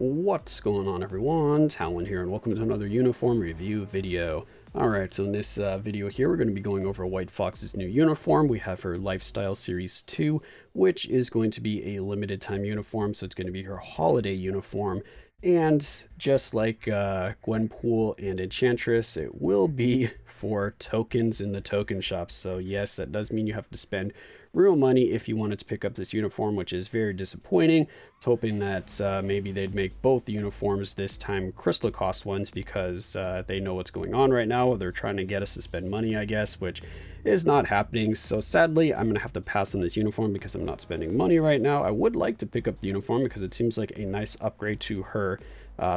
What's going on, everyone? Talen here, and welcome to another uniform review video. Alright, so in this video here, we're going to be going over White Fox's new uniform. We have her Lifestyle Series 2, which is going to be a limited time uniform, so it's going to be her holiday uniform. And just like Gwenpool and Enchantress, it will be for tokens in the token shops. So yes, that does mean you have to spend real money if you wanted to pick up this uniform, which is very disappointing. I was hoping that maybe they'd make both the uniforms this time crystal cost ones, because they know what's going on right now. They're trying to get us to spend money, I guess, which is not happening. So sadly, I'm gonna have to pass on this uniform because I'm not spending money right now. I would like to pick up the uniform because it seems like a nice upgrade to her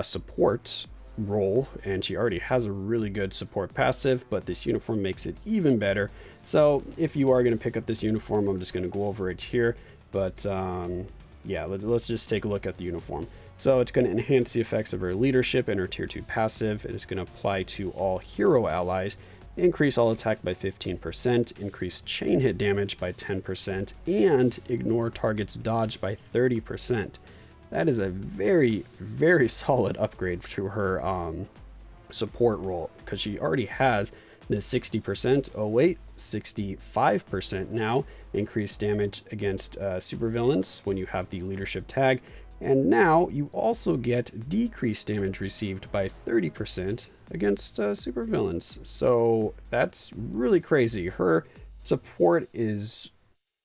support role, and she already has a really good support passive, but this uniform makes it even better. So if you are going to pick up this uniform, I'm just going to go over it here, but yeah, let's just take a look at the uniform. So it's going to enhance the effects of her leadership and her tier 2 passive. It is going to apply to all hero allies, increase all attack by 15%, increase chain hit damage by 10%, and ignore target's dodge by 30%. That is a very, very solid upgrade to her support role, because she already has the 60%, oh wait, 65% now, increased damage against supervillains when you have the leadership tag. And now you also get decreased damage received by 30% against supervillains. So that's really crazy. Her support is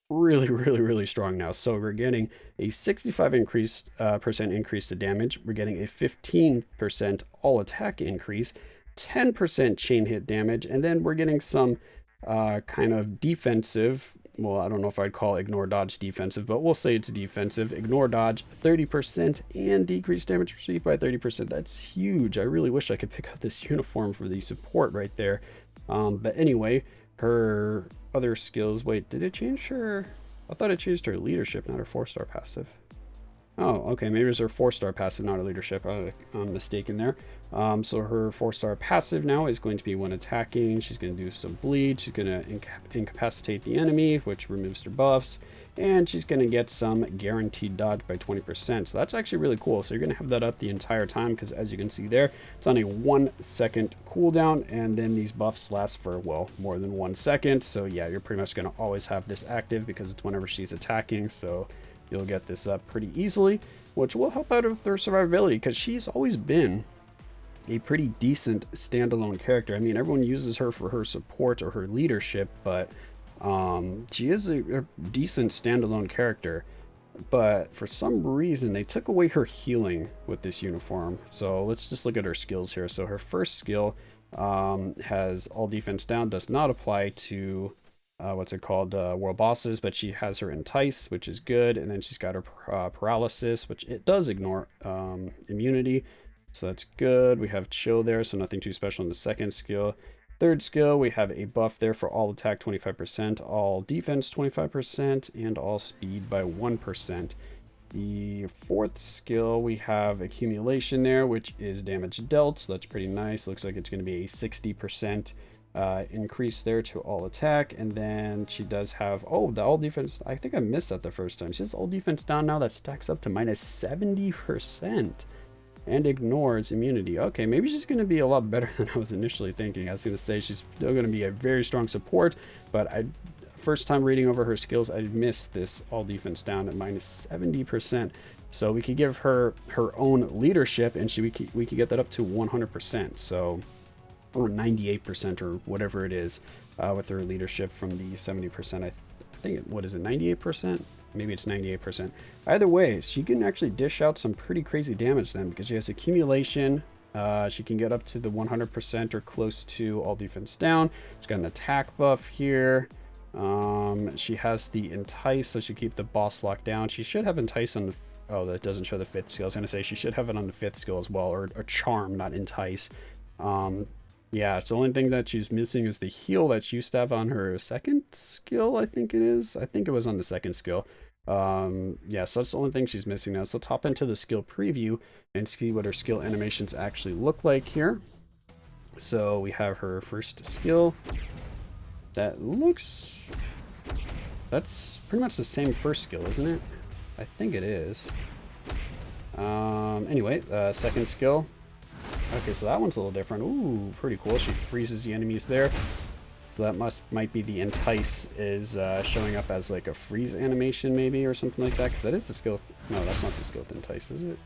really strong now. So we're getting a 65% increase to damage. We're getting a 15% all attack increase, 10% chain hit damage, and then we're getting some kind of defensive, well, I don't know if I'd call ignore dodge defensive, but we'll say it's defensive. Ignore dodge 30% and decreased damage received by 30%. That's huge. I really wish I could pick up this uniform for the support right there. But anyway, her other skills, wait, did it change her? I thought it changed her leadership, not her 4-star passive. Oh, okay, maybe it was her 4-star passive, not her leadership. I'm mistaken there. So her 4-star passive now is going to be when attacking. She's going to do some bleed. She's going to incapacitate the enemy, which removes their buffs. And she's going to get some guaranteed dodge by 20%. So that's actually really cool. So you're going to have that up the entire time, because as you can see there, it's on a 1-second cooldown. And then these buffs last for, well, more than 1 second. So yeah, you're pretty much going to always have this active because it's whenever she's attacking. So you'll get this up pretty easily, which will help out with her survivability, because she's always been a pretty decent standalone character. I mean, everyone uses her for her support or her leadership, but she is a decent standalone character. But for some reason, they took away her healing with this uniform. So let's just look at her skills here. So her first skill has all defense down, does not apply to what's it called, world bosses, but she has her entice, which is good. And then she's got her paralysis, which it does ignore immunity, so that's good. We have chill there, so nothing too special in the second skill. Third skill, we have a buff there for all attack 25%, all defense 25%, and all speed by 1%. The fourth skill, we have accumulation there, which is damage dealt, so that's pretty nice. Looks like it's going to be a 60% increase there to all attack. And then she does have, oh, the all defense, I think I missed that the first time. She has all defense down now. That stacks up to minus 70% and ignores immunity. Okay, maybe she's going to be a lot better than I was initially thinking. I was going to say she's still going to be a very strong support, but first time reading over her skills, I missed this all defense down at minus 70%. So we could give her her own leadership, and we could get that up to 100%. So, or 98% or whatever it is, with her leadership from the 70%. I think, what is it, 98%? Maybe it's 98%. Either way, she can actually dish out some pretty crazy damage then, because she has accumulation. She can get up to the 100% or close to all defense down. She's got an attack buff here. She has the entice, so she keep the boss locked down. She should have entice on the, oh, that doesn't show the 5th skill. I was gonna say she should have it on the 5th skill as well, or a charm, not entice. Yeah, it's the only thing that she's missing is the heal that she used to have on her 2nd skill, I think it is. I think it was on the 2nd skill. Yeah, so that's the only thing she's missing now. So let's hop into the skill preview and see what her skill animations actually look like here. So we have her first skill. That looks, that's pretty much the same first skill, isn't it? I think it is. Anyway, second skill. Okay, so that one's a little different. Ooh, pretty cool. She freezes the enemies there. So that might be the Entice is showing up as like a freeze animation maybe or something like that, because that is the skill. No, that's not the skill with Entice, is it?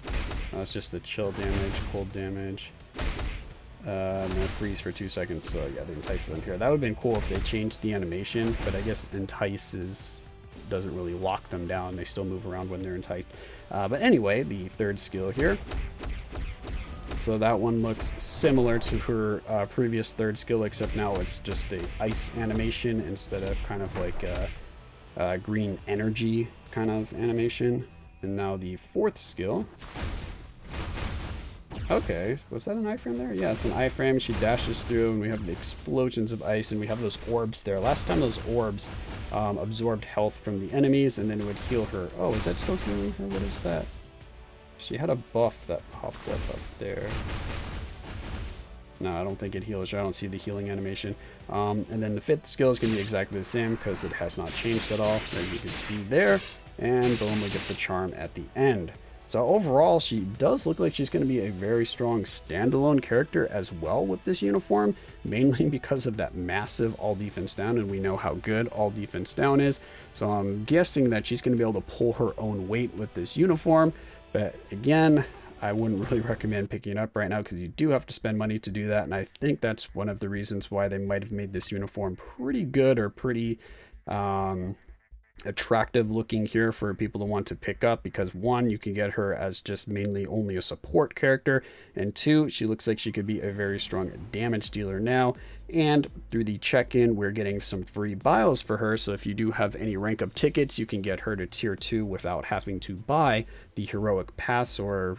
No, it's just the chill damage, cold damage. No, freeze for 2 seconds. So yeah, the Entice is on here. That would have been cool if they changed the animation, but I guess Entice doesn't really lock them down. They still move around when they're enticed. But anyway, the third skill here. So that one looks similar to her previous third skill, except now it's just a ice animation instead of kind of like a green energy kind of animation. And now the fourth skill. Okay, was that an iframe there? Yeah, it's an iframe. She dashes through and we have the explosions of ice and we have those orbs there. Last time those orbs absorbed health from the enemies and then it would heal her. Oh, is that still healing her? What is that? She had a buff that popped up there. No, I don't think it heals her. I don't see the healing animation. And then the fifth skill is going to be exactly the same because it has not changed at all. As you can see there. And boom, we get the charm at the end. So overall, she does look like she's going to be a very strong standalone character as well with this uniform, mainly because of that massive all defense down, and we know how good all defense down is. So I'm guessing that she's going to be able to pull her own weight with this uniform. But again, I wouldn't really recommend picking it up right now because you do have to spend money to do that. And I think that's one of the reasons why they might have made this uniform pretty good or pretty attractive looking here for people to want to pick up, because one, you can get her as just mainly only a support character, and two, she looks like she could be a very strong damage dealer now. And through the check-in, we're getting some free bios for her, so if you do have any rank up tickets, you can get her to tier 2 without having to buy the heroic pass or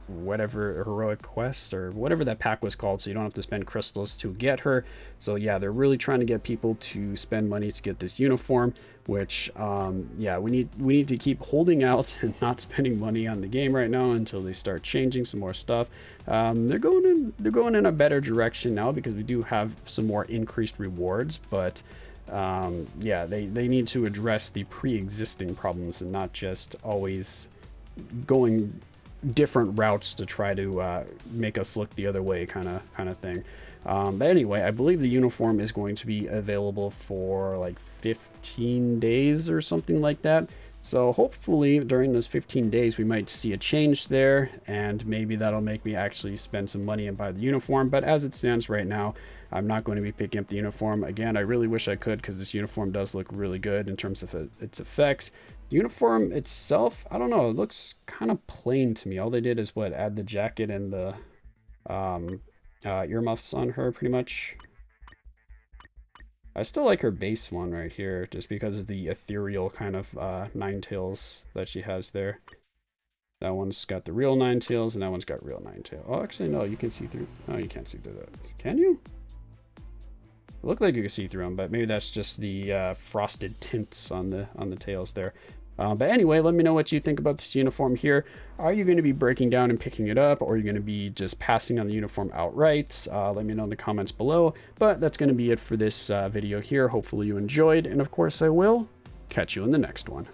whatever, heroic quest or whatever that pack was called, so you don't have to spend crystals to get her. So yeah, they're really trying to get people to spend money to get this uniform, which yeah, we need to keep holding out and not spending money on the game right now until they start changing some more stuff. They're going in a better direction now because we do have some more increased rewards, but yeah, they need to address the pre-existing problems and not just always going different routes to try to make us look the other way kind of thing. But anyway, I believe the uniform is going to be available for like 15 days or something like that. So hopefully during those 15 days we might see a change there, and maybe that'll make me actually spend some money and buy the uniform. But as it stands right now, I'm not going to be picking up the uniform. Again, I really wish I could because this uniform does look really good in terms of its effects. The uniform itself, I don't know, it looks kind of plain to me. All they did is what, add the jacket and the earmuffs on her pretty much. I still like her base one right here just because of the ethereal kind of Ninetales that she has there. That one's got the real Ninetales and that one's got real Ninetales. Oh, actually no, you can see through. No, you can't see through that. Can you? It looked like you could see through them, but maybe that's just the frosted tints on the tails there. But anyway, let me know what you think about this uniform here. Are you going to be breaking down and picking it up, or are you going to be just passing on the uniform outright? Let me know in the comments below. But that's going to be it for this video here. Hopefully you enjoyed, and of course I will catch you in the next one.